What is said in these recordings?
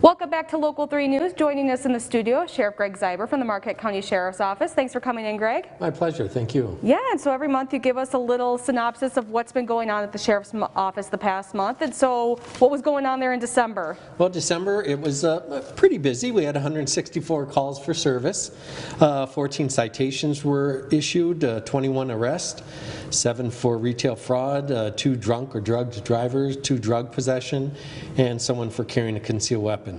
Welcome back to Local 3 News. Joining us in the studio, Sheriff Greg Zeiber from the Marquette County Sheriff's Office. Thanks for coming in, Greg. My pleasure, thank you. Yeah, and so every month you give us a little synopsis of what's been going on at the Sheriff's Office the past month. And so what was going on there in December? Well, December, it was pretty busy. We had 164 calls for service. 14 citations were issued, 21 arrests, 7 for retail fraud, 2 drunk or drugged drivers, 2 drug possession, and someone for carrying a concealed weapon.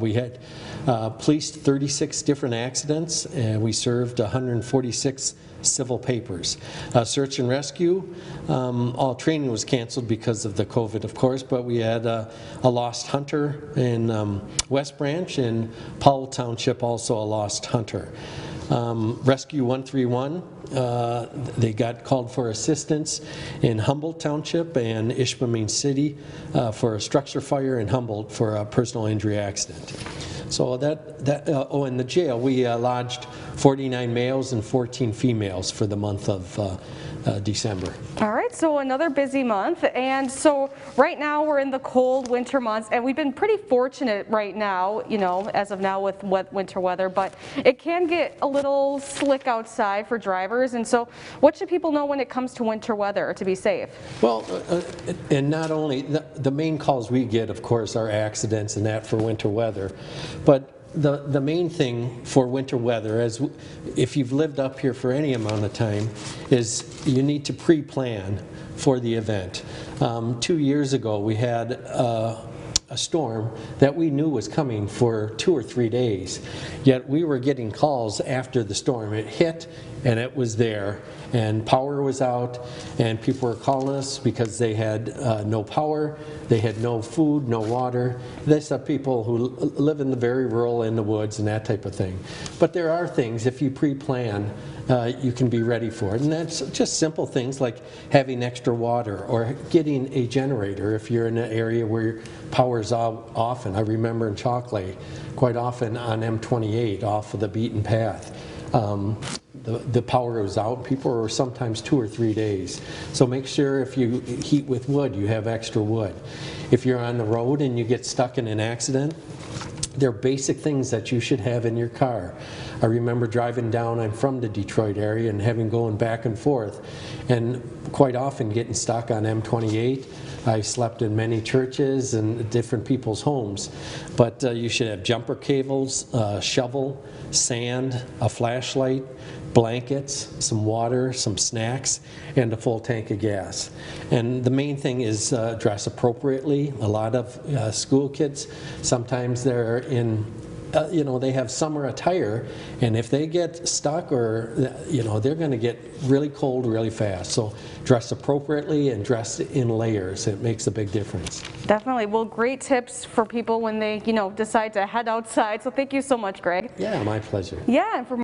We had policed 36 different accidents, and we served 146 civil papers. Search and rescue, all training was canceled because of the COVID, of course, but we had a lost hunter in West Branch, and Powell Township also a lost hunter. Rescue 131, they got called for assistance in Humboldt Township and Ishpeming City for a structure fire, in Humboldt for a personal injury accident. So in the jail, we lodged 49 males and 14 females for the month of December. All right, so another busy month. And so right now we're in the cold winter months, and we've been pretty fortunate right now, you know, as of now with winter weather, but it can get a little slick outside for drivers. And so what should people know when it comes to winter weather to be safe? Well, and not only, the main calls we get, of course, are accidents and that for winter weather, but the main thing for winter weather, as if you've lived up here for any amount of time, is you need to pre-plan for the event. 2 years ago we had a storm that we knew was coming for 2 or 3 days, yet we were getting calls after the storm. It hit and it was there, and power was out, and people were calling us because they had no power, they had no food, no water. These are people who live in the very rural, in the woods and that type of thing. But there are things, if you pre-plan, you can be ready for it. And that's just simple things like having extra water or getting a generator if you're in an area where power's out often. I remember in Chalkley, quite often on M28 off of the beaten path, the power was out. People were sometimes 2 or 3 days. So make sure if you heat with wood, you have extra wood. If you're on the road and you get stuck in an accident, there are basic things that you should have in your car. I remember driving down, I'm from the Detroit area, and having going back and forth, and quite often getting stuck on M28. I slept in many churches and different people's homes, but you should have jumper cables, shovel, sand, a flashlight, blankets, some water, some snacks, and a full tank of gas. And the main thing is dress appropriately. A lot of school kids, sometimes they're in they have summer attire, and if they get stuck, or they're going to get really cold really fast. So dress appropriately and dress in layers. It makes a big difference. Definitely. Well, great tips for people when they decide to head outside. So thank you so much, Greg. Yeah, my pleasure. Yeah, and for